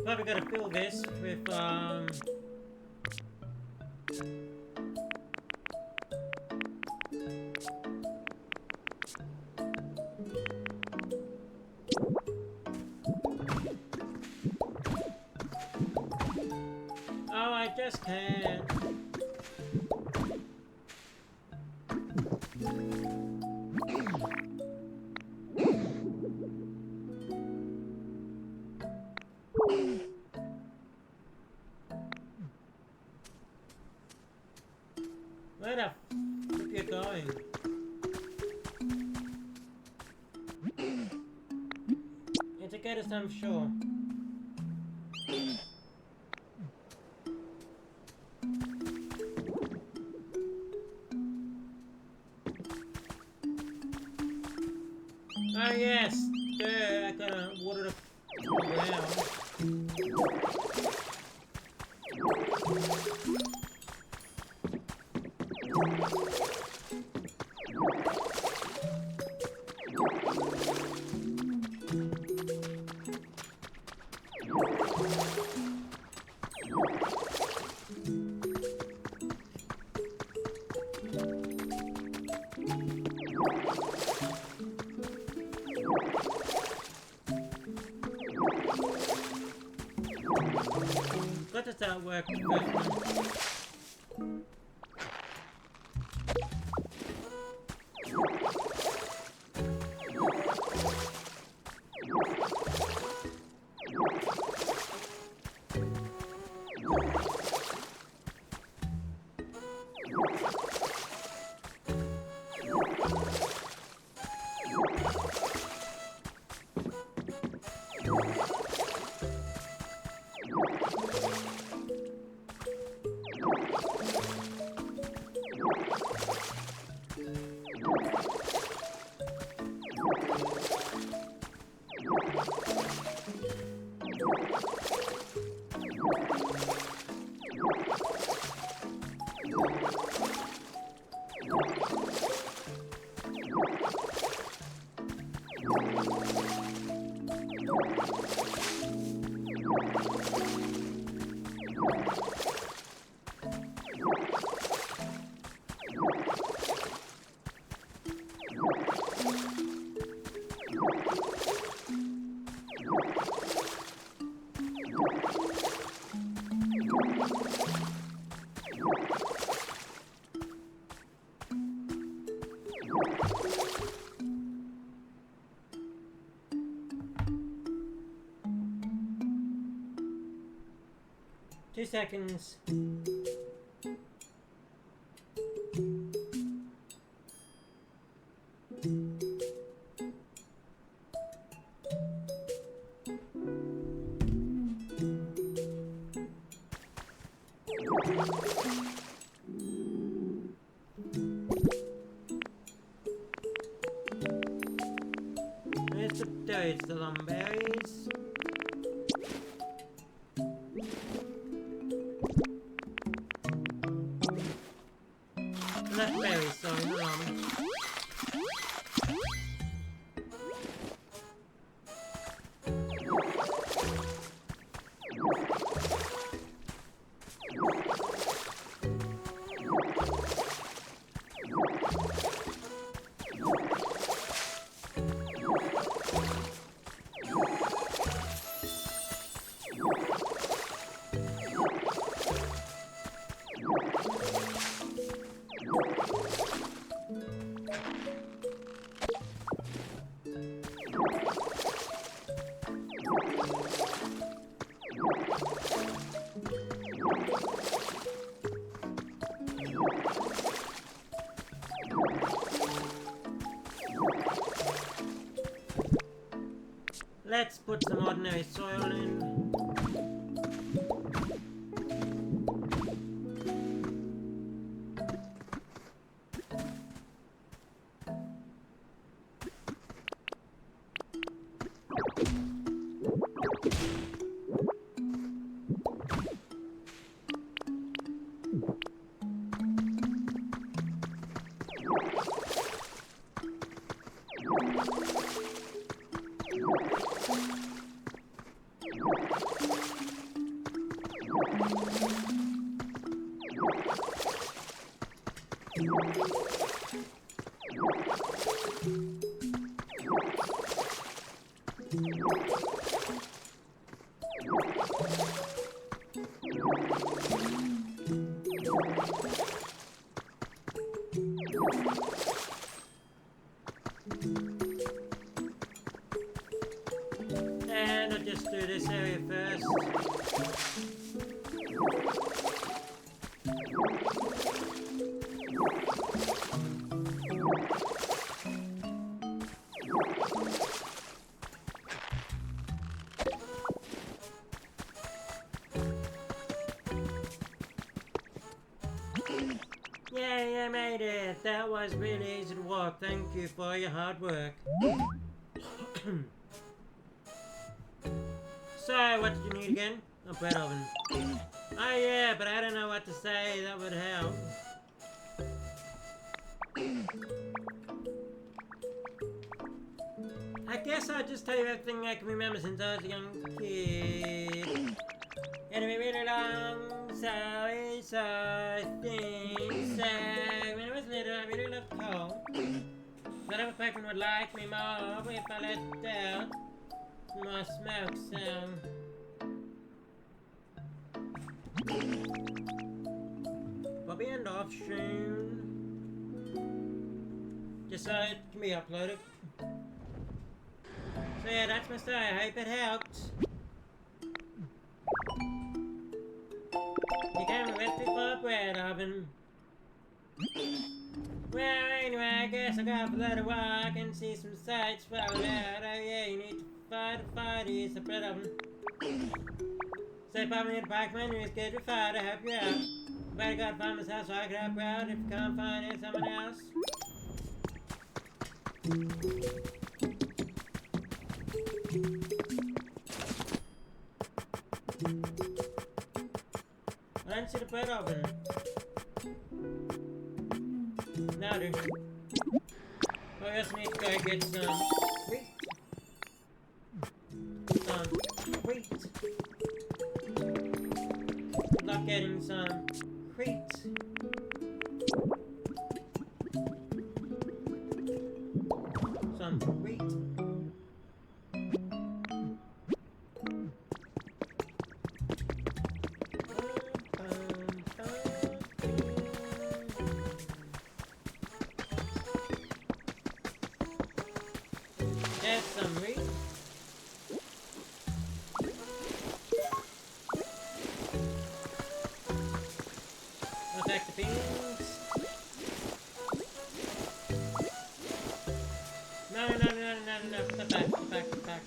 Well, we gotta fill this with, oh, I just can't. Where the f are you going? It's a get us, I'm sure. Oh yes, there, I gotta water the ground. Got to start working first. Two seconds. There's the lumberries. Not berries, sorry, Let's put some ordinary soil in. And I'll just do this area first. Yeah, I made it. That was really easy to walk. Thank you for your hard work. So, what did you need again? A bread oven. Oh yeah, but I don't know what to say that would help. I guess I'll just tell you everything I can remember since I was a young kid. It'll be really long, so I think so. When I was little, I really loved coal. But I was hoping would like me more if I let out more smoke, so... We'll be end off soon. Just so it can be uploaded. So yeah, that's my story. I hope it helped. You came to recipe for a bread oven. Well, anyway, I guess I got a little walk and see some sights falling out. Oh yeah, you need to fight to use the bread oven. So probably need to park my new schedule fire to help you out. Better go to Farmer's house so I can help you out. If you can't find it, someone else. I don't see the bread oven. Now do. We just need to go get some wheat. Some wheat. Good luck getting some wheat. Some wheat. There's some wheat. I'll take the beans. No, put back.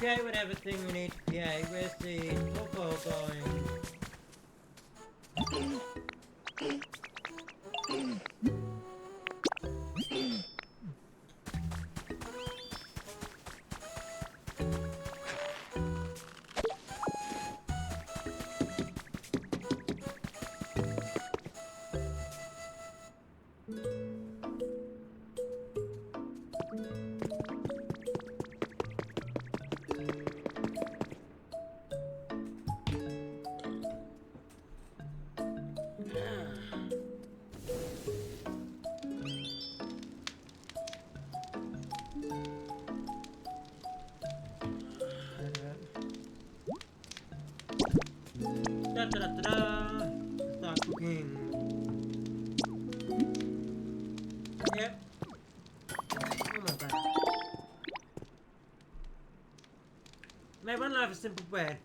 create whatever thing we need to create. Where's the Popo going? Da da da da da. Start cooking. Yep. Oh my god. May one life is simple bread.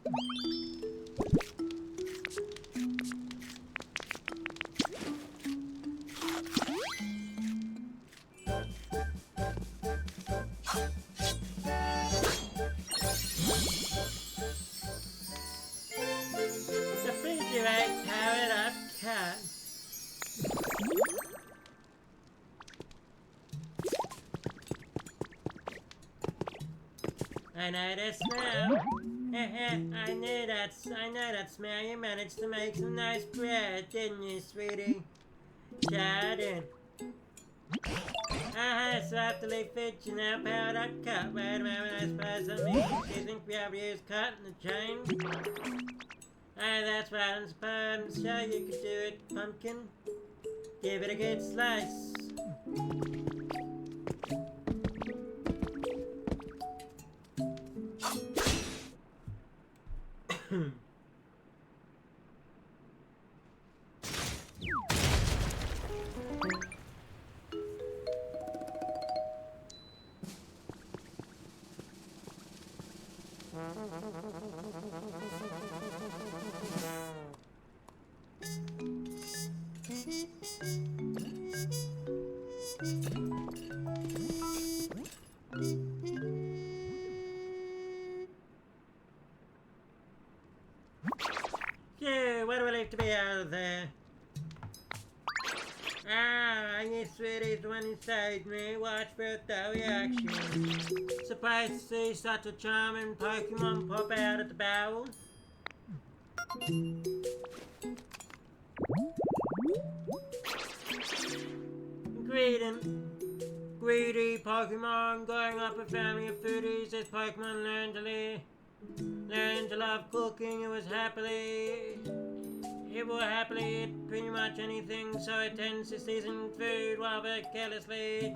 The refrigerator powered up cat. I know that smell. I know that smell. You managed to make some nice bread, didn't you, sweetie? Sure did. So after leave fridge and now powered up cut. Wait a moment, I suppose that means you think we have used cut in the chain? Oh, that's right, I suppose I'm sure you could do it, pumpkin. Give it a good slice. Phew, what a relief to be out of there. Ah, you sweetie's the one who saved me. Watch for the reaction. Surprised to see such a charming Pokemon pop out of the barrel. Greedy Pokemon growing up a family of foodies. This Pokemon learned to love cooking. It will happily eat pretty much anything, so it tends to season food rather carelessly.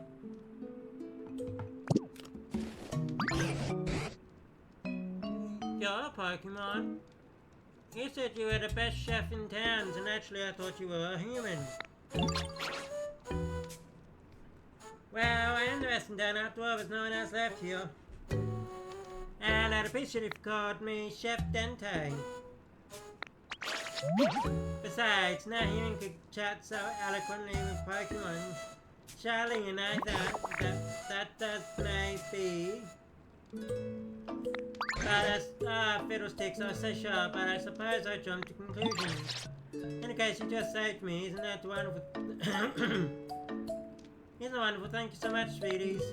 You're a Pokemon. You said you were the best chef in town, and actually I thought you were a human. Well, I am the rest in town after all, there's no one else left here. And I'd appreciate if you called me Chef Dente. Besides, now human could chat so eloquently with Pokemon. Charlie and I thought that does maybe. Fiddlesticks, I was so sharp, but I suppose I jumped to conclusions. In any case, you just saved me, isn't that wonderful? Isn't it wonderful? Thank you so much, sweeties.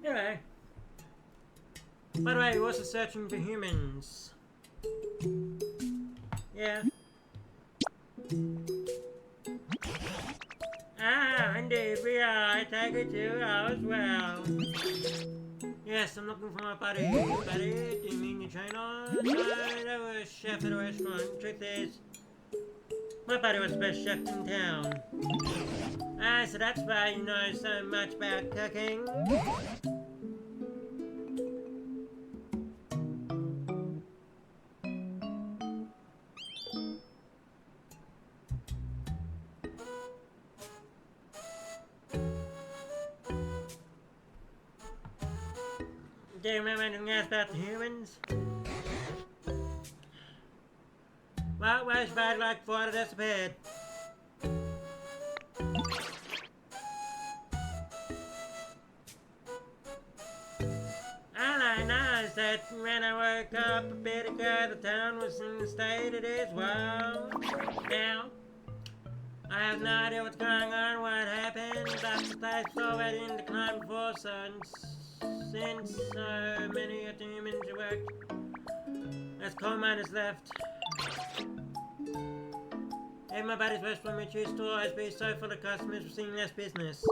Anyway. By the way, we're also searching for humans. Yeah. Ah, indeed we are. I take it you are as well. Yeah, Yes, I'm looking for my buddy. Buddy, do you mean your train on? No, they were a chef at a restaurant. Truth is, my buddy was the best chef in town. Ah, so that's why you know so much about cooking. Do you remember anything else about the humans? Well, where's bad like before it disappeared? All I know is that when I woke up a bit ago, the town was in the state it is. Well, now, I have no idea what's going on, what happened, but the place was already in decline before, so since so many of the humans who worked as coal miners left, even my buddy's restaurant, which used to always be so full of customers, was seeing less business.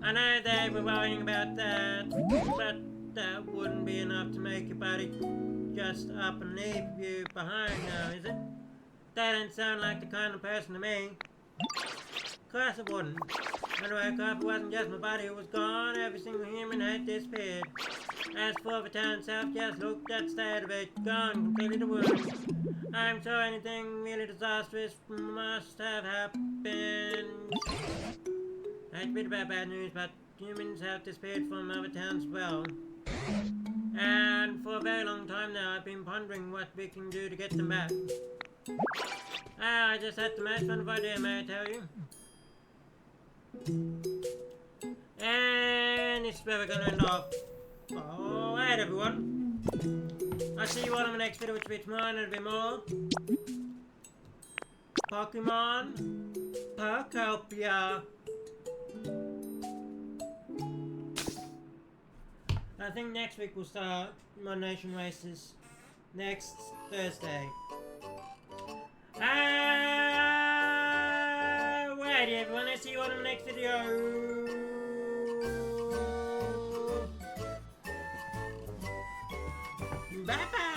I know they were worrying about that, but that wouldn't be enough to make your buddy just up and leave you behind now, is it? That didn't sound like the kind of person to me. Of course it wouldn't. When I woke up, it wasn't just my buddy who was gone, every single human had disappeared. As for the town itself, just look at the state of it, gone completely to ruin. I'm sure anything really disastrous must have happened. I hate to be about bad news, but humans have disappeared from other towns as well. And for a very long time now, I've been pondering what we can do to get them back. I just had the most fun idea, may I tell you? And this is where we're gonna end off. Alright, everyone. I'll see you all in the next video, which will be tomorrow, and it'll be more Pokemon Pokopia. I think next week we'll start Mod Nation races. Next Thursday. Alrighty, everyone. I'll see you all in the next video. Bye bye.